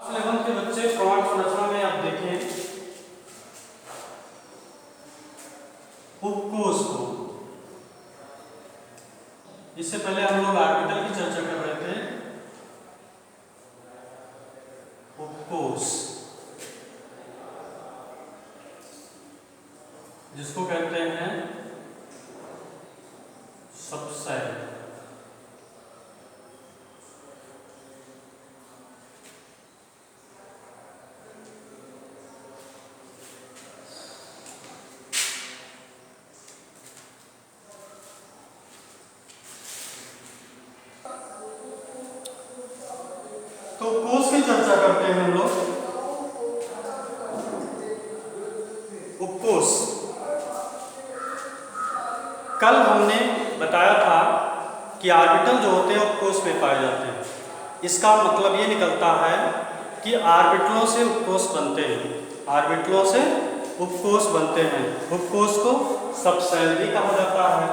11 के बच्चे परमाणु संरचना में आप देखें उपकोष को। इससे पहले हम लोग ऑर्बिटल की चर्चा कर रहे थे। उपकोष जिसको कहते हैं सबसेल। तो कोष की चर्चा करते हैं हम लोग। उपकोष कल हमने बताया था कि ऑर्बिटल जो होते हैं उपकोष में पाए जाते हैं। इसका मतलब ये निकलता है कि ऑर्बिटलों से उपकोष बनते हैं, ऑर्बिटलों से उपकोष बनते हैं। उपकोष को सबसेल भी कहा जाता है।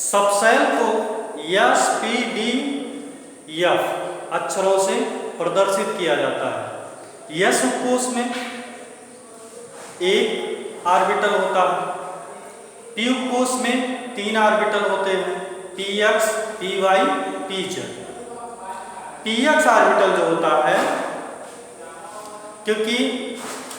सबसेल को SPDF अक्षरों से प्रदर्शित किया जाता है। यस उपकोष में एक ऑर्बिटल होता है। पी उपकोष में 3 ऑर्बिटल होते हैं, PX, PY, PZ। PX orbital जो होता है, क्योंकि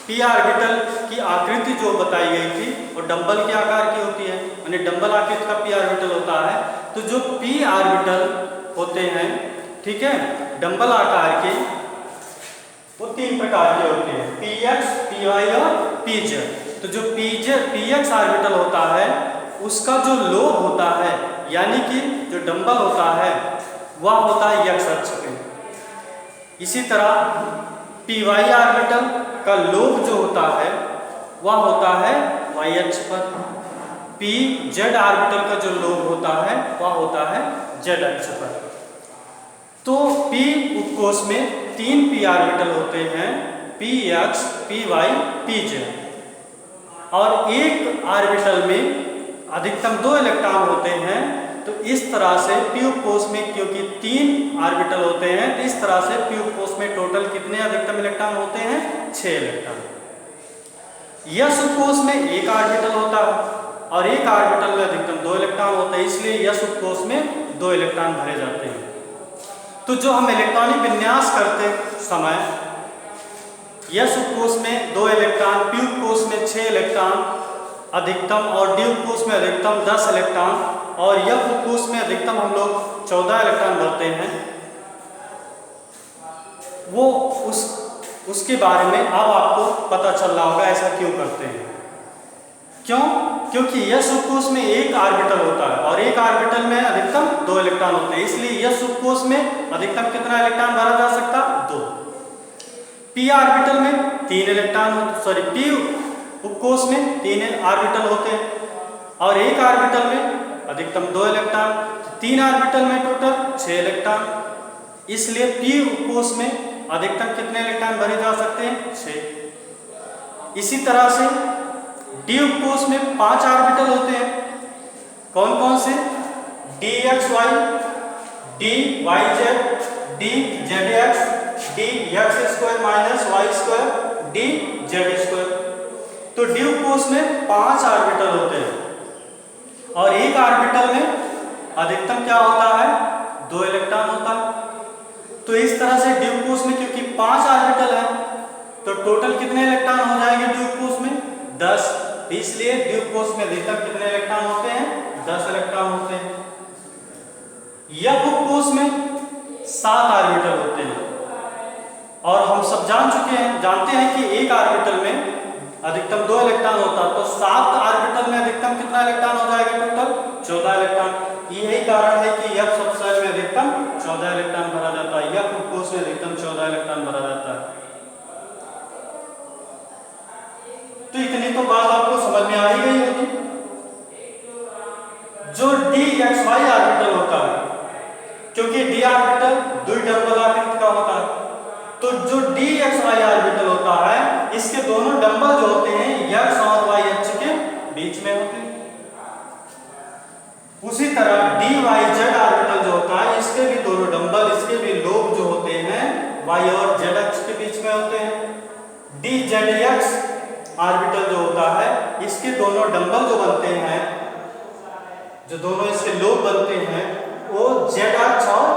P ऑर्बिटल की आकृति जो बताई गई थी वो डंबल के आकार की होती है, यानी डंबल आकृति का P ऑर्बिटल होता है। तो जो P ऑर्बिटल होते हैं, ठीक है, डंबल आकार के, वो 3 प्रकार के होते हैं, PX, PY और PZ। तो जो PX ऑर्बिटल होता है उसका जो लोब होता है, यानी कि जो डंबल होता है वह होता है X अक्ष पे। इसी तरह PY ऑर्बिटल का लोब जो होता है वह होता है Y अक्ष पर। PZ ऑर्बिटल का जो लोब होता है वह होता है Z अक्ष पर। तो P उपकोष में 3 P ऑर्बिटल होते हैं, PX, PY, PZ। और एक ऑर्बिटल में अधिकतम 2 इलेक्ट्रॉन होते हैं। तो इस तरह से P उपकोष में क्योंकि 3 ऑर्बिटल होते हैं, तो इस तरह से P उपकोष में टोटल कितने अधिकतम इलेक्ट्रॉन होते हैं? 6 इलेक्ट्रॉन। S उपकोष में एक ऑर्बिटल होता है और एक ऑर्बिटल में अधिकतम 2 इलेक्ट्रॉन होते हैं, इसलिए S उपकोष में 2 इलेक्ट्रॉन भरे जाते हैं। तो जो हम इलेक्ट्रॉनिक विन्यास करते समय S उपकोष में 2 इलेक्ट्रॉन, P उपकोष में 6 इलेक्ट्रॉन अधिकतम और D उपकोष में अधिकतम 10 इलेक्ट्रॉन और F उपकोष में अधिकतम हम लोग 14 इलेक्ट्रॉन भरते हैं, वो उसके बारे में अब आपको पता चल रहा होगा ऐसा क्यों करते हैं। क्यों? क्योंकि S उपकोष में एक ऑर्बिटल होता है और एक ऑर्बिटल में अधिकतम 2 इलेक्ट्रॉन होते हैं, इसलिए S उपकोष में अधिकतम कितना इलेक्ट्रॉन भरा जा सकता? 2। P ऑर्बिटल में 3 इलेक्ट्रॉन, P उपकोष में 3 ऑर्बिटल होते हैं और एक ऑर्बिटल में अधिकतम 2 इलेक्ट्रॉन, 3 ऑर्बिटल में टोटल 6 इलेक्ट्रॉन, इसलिए P उपकोष में अधिकतम कितने इलेक्ट्रॉन भरे जा सकते हैं? 6। इसी तरह से D उपकोष में 5 ऑर्बिटल होते हैं। कौन कौन से? DXY, DYZ, DZX, DX² - Y², DZ²। तो D उपकोष में 5 ऑर्बिटल होते हैं और एक ऑर्बिटल में अधिकतम क्या होता है? 2 इलेक्ट्रॉन होता है। तो इस तरह से D उपकोष में क्योंकि 5 ऑर्बिटल है तो टोटल कितने इलेक्ट्रॉन हो जाएंगे D उपकोष में? 10। इसलिए D उपकोष में अधिकतम कितने इलेक्ट्रॉन होते हैं? 10 इलेक्ट्रॉन होते हैं। F उपकोष में 7 ऑर्बिटल होते हैं और हम सब जानते हैं कि एक ऑर्बिटल में अधिकतम 2 इलेक्ट्रॉन होता है, तो 7 ऑर्बिटल में अधिकतम कितना इलेक्ट्रॉन हो जाएगा? Total 14 electron. यही कारण है कि F सबसेल में अधिकतम 14 इलेक्ट्रॉन भरा जाता है, F उपकोष में अधिकतम 14 इलेक्ट्रॉन भरा जाता है। तो इतनी तो बात आपको समझ में आ ही गई होगी। जो DXY ऑर्बिटल होता है, क्योंकि D ऑर्बिटल 2 डंबल आकृति का होता है, तो जो DXY ऑर्बिटल होता है इसके दोनों डंबल जो होते हैं X और Y अक्ष के बीच में होते हैं। उसी तरह DYZ ऑर्बिटल जो होता है इसके भी दोनों डंबल, इसके भी लोब जो होते हैं Y और Z अक्ष में होते हैं। DZX ऑर्बिटल जो होता है, इसके दोनों डंबल जो बनते हैं, जो दोनों इसके लोब बनते हैं, वो Z अक्ष और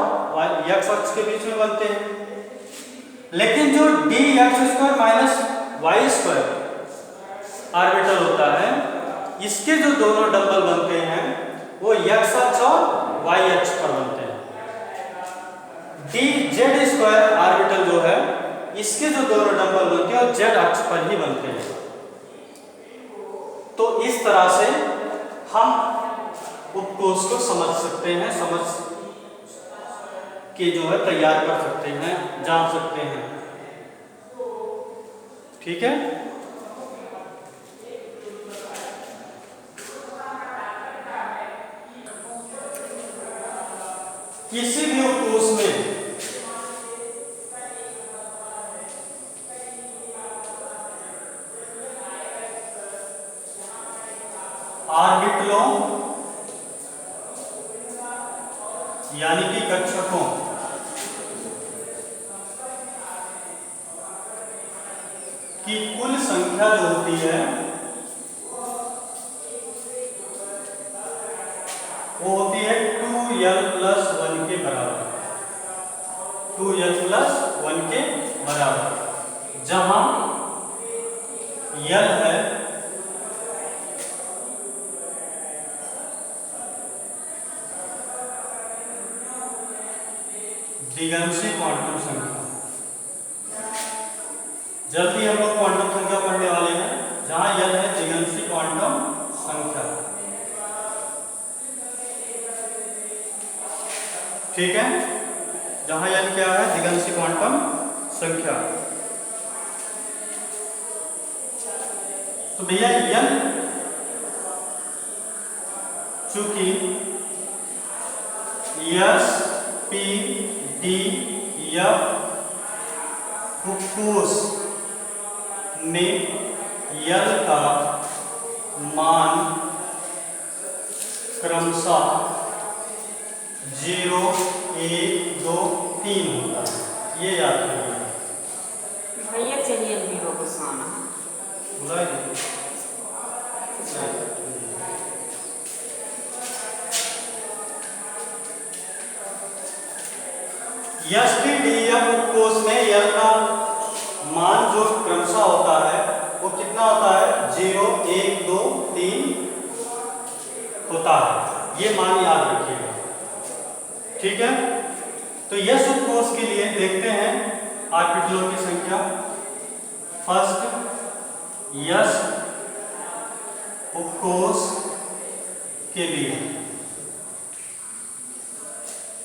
X अक्ष के बीच में बनते हैं। लेकिन जो DX² माइनस Y² ऑर्बिटल होता है, इसके जो दोनों डंबल बनते हैं वो X अक्ष और Y अक्ष पर बनते हैं। DZ² ऑर्बिटल जो है, इसके जो दोनों डंबल बनते हैं वो Z अक्ष पर ही बनते हैं। तो इस तरह से हम उपकोष को समझ सकते हैं, समझ के जो है तैयार कर सकते हैं, जान सकते हैं। ठीक है। किसी भी उपकोष में ऑर्बिटलों यानी कि कक्षकों की कुल संख्या जो होती है वो होती है 2l+1 के बराबर। 2l+1 के बराबर, जहां l है दिगंशी क्वांटम संख्या। जल्दी हम लोग क्वांटम संख्या पढ़ने वाले हैं, जहां l है दिगंशी क्वांटम संख्या। ठीक है, जहां l क्या है, दिगंशी क्वांटम संख्या। तो भैया l चूंकि S P D F उपकोष में l का मान क्रमशः 0, 1, 2, 3 होता है, ये याद करिए भैया। चलिए वीडियो को सुनाना SPDF उपकोष में l का मान जो क्रमशः होता है वो कितना होता है, 0, 1, 2, 3 होता है। ये मान याद रखिएगा। ठीक है। तो यस उपकोष के लिए देखते हैं ऑर्बिटलों की संख्या। फर्स्ट यस उपकोष के लिए,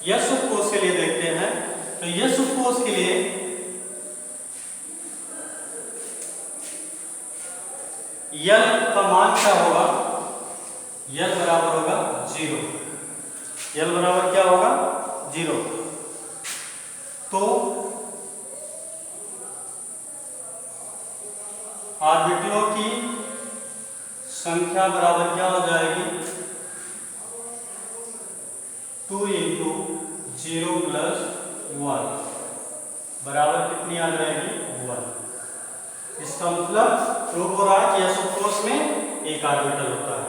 यस उपकोष के लिए देखते हैं। तो यस उपकोष के लिए यल का मान क्या होगा, यल बराबर होगा 0। यल बराबर क्या होगा, 0। तो ऑर्बिटलों की संख्या बराबर क्या हो जाएगी, 2 × 0+1 बराबर कितनी आ जाएगी, 1। इसका मतलब प्रूव हो रहा है कि यस उपकोष में एक ऑर्बिटल होता है।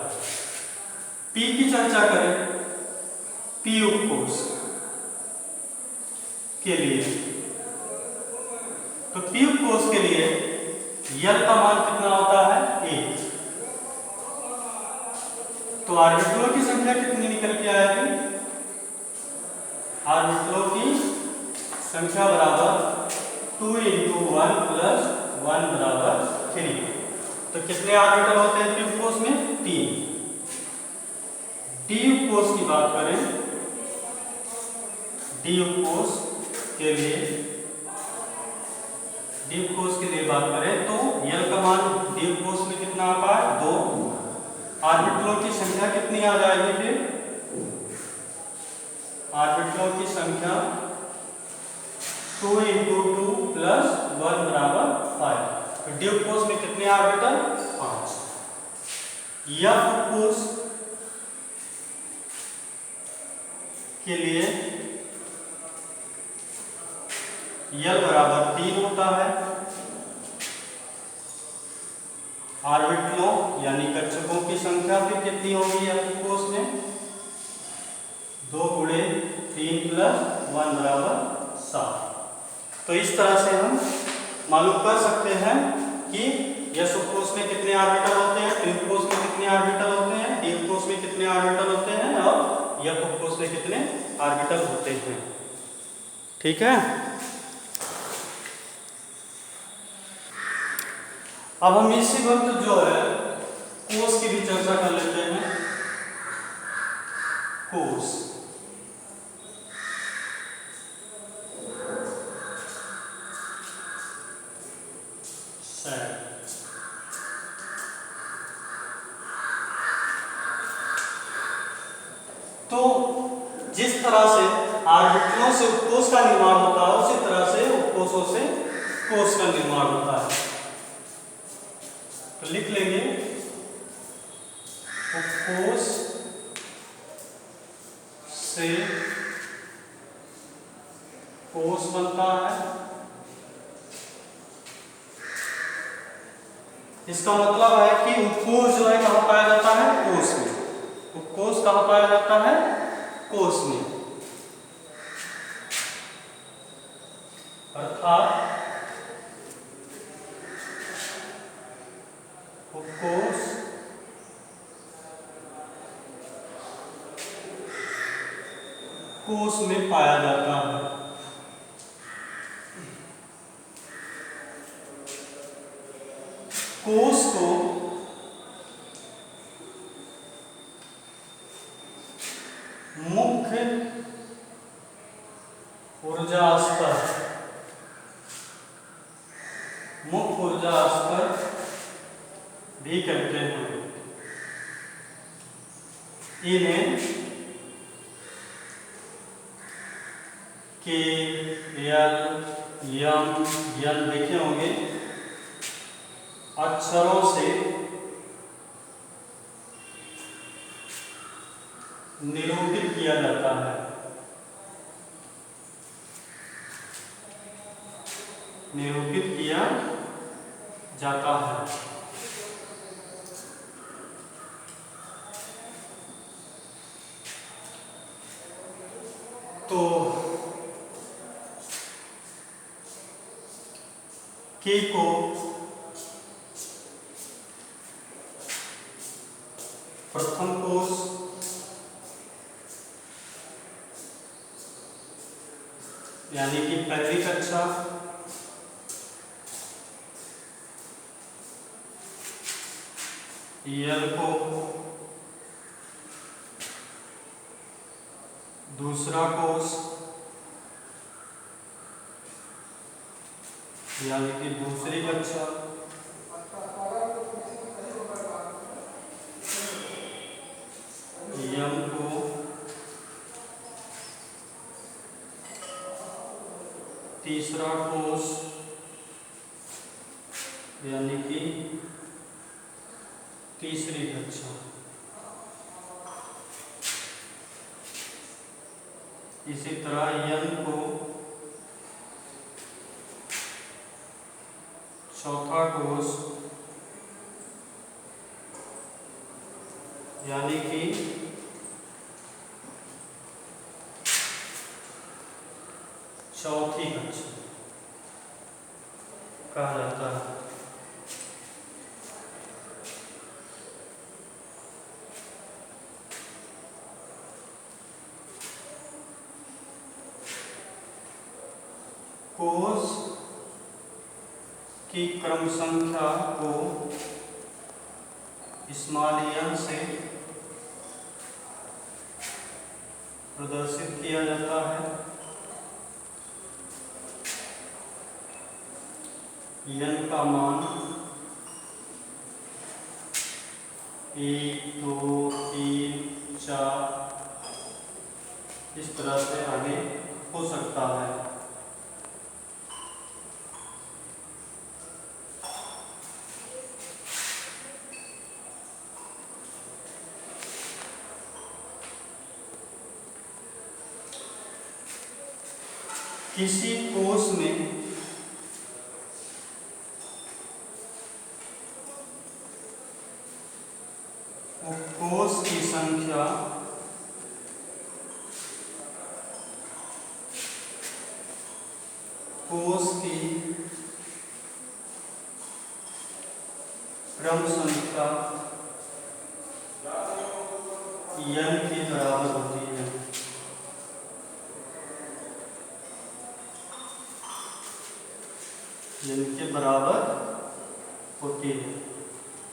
पी की चर्चा करें, पी उपकोष के लिए, तो पी उपकोष के लिए यल का मान कितना होता है, 1। तो ऑर्बिटलों की संख्या कितनी निकल के आएगी, ऑर्बिटलों की संख्या बराबर 2 × 1+1 बराबर 3। तो कितने ऑर्बिटल होते हैं पी उपकोष में, 3। डी उपकोष की बात करें, डी उपकोष के लिए बात करें तो यल का मान डी उपकोष में कितना आता है, 2। ऑर्बिटलों की संख्या कितनी आ जाएगी, फिर ऑर्बिटलों की संख्या 2 × 2+1 बराबर 5। तो डी उपकोष में कितने ऑर्बिटल, 5। एफ उपकोष के लिए यल बराबर 3 होता है। ऑर्बिटलों यानी कक्षकों की संख्या फिर कितनी होगी F कोष में? 2 गुणे 3 + 1 बराबर 7। तो इस तरह से हम मालूम कर सकते हैं कि S उपकोष में कितने ऑर्बिटल होते हैं, T उपकोष में कितने ऑर्बिटल होते हैं, D उपकोष में कितने ऑर्बिटल होते हैं और F उपकोष में कितने ऑर्बिटल होते हैं। ठीक है। अब हम इसी वक्त जो है कोष की भी चर्चा कर लेते हैं। कोष तो जिस तरह से ऑर्बिटलों से उपकोष का निर्माण होता है उसी तरह से उपकोषों से कोष का निर्माण होता है। तो लिख लेंगे उपकोष से कोष बनता है। इसका मतलब है कि उपकोष जो है कहाँ पाया जाता है? कोष में। उपकोष कहाँ पाया जाता है? कोष में। अर्थात उपकोष कोष में पाया जाता है। कोष को मुख्य ऊर्जा स्तर भी कहते हैं। इन्हें के एल एम एन देखे होंगे अक्षरों से निरूपित किया जाता है। निरूपित किया जाता है। तो के को प्रथम कोष, यानी कि पहली कक्षा, यल को दूसरा कोष यानी कि दूसरी कक्षा, यम को तीसरा कोष यानी कि तीसरी कक्षा, इसी तरह यन को चौथा कोष यानी कि चौथी कक्षा कहा जाता है। कोष की क्रम संख्या को स्मॉल से प्रदर्शित किया जाता है। n का मान 1, 2, 3, 4 इस तरह से आगे हो सकता है। किसी कोष में उपकोष की संख्या कोष की क्रम संख्या n के बराबर होती है। n के बराबर होती है।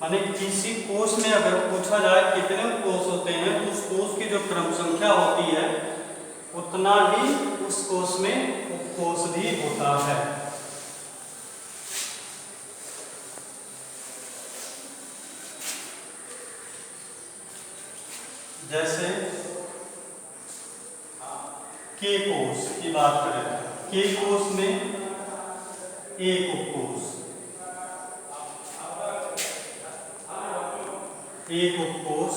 माने किसी कोष में अगर पूछा जाए कितने कोष होते हैं तो उस कोष की जो क्रम संख्या होती है उतना ही उस कोष में उपकोष भी होता है। जैसे के कोष की बात करें, के कोष में एक उपकोष, एक उपकोष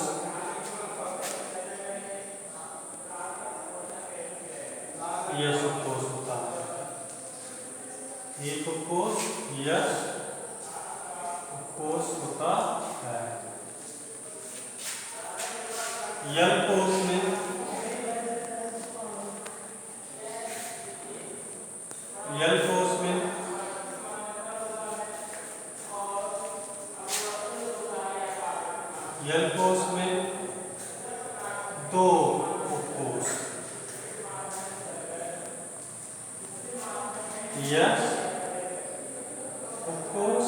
यश उपकोष होता है। एक उपकोष यश उपकोष होता है। यल कोष में यल कोष में यल कोष में दो उपकोष यश उपकोष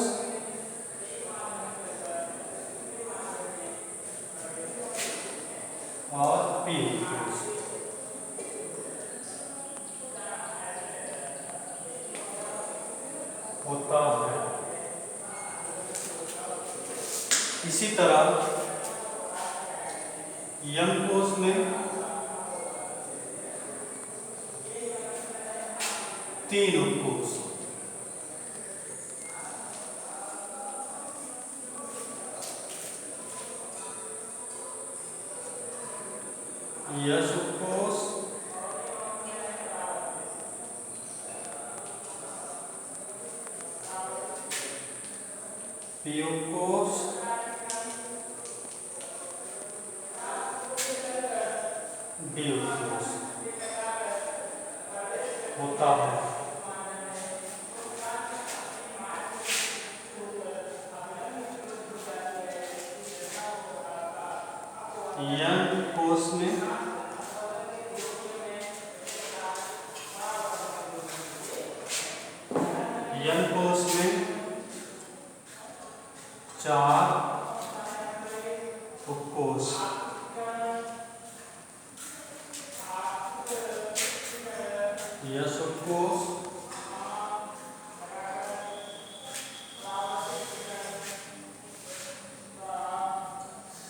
और पी उपकोष। होता है। इसी तरह यम कोष में तीन उपकोष, यश उपकोष पी उपकोष डी उपकोष होता है। यन कोष में यन कोष में चार उपकोष, यश उपकोष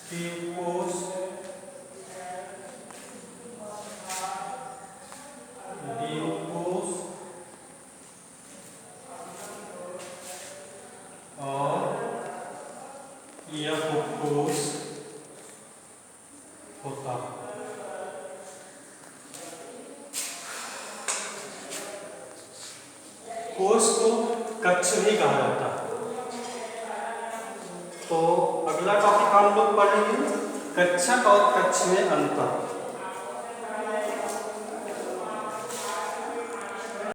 पी उपकोष डी उपकोष और यफ उपकोष होता है। कोष को कक्ष भी कहा जाता है। तो अगला टॉपिक हम लोग पढ़ेंगे कक्षक और कक्ष में अंतर।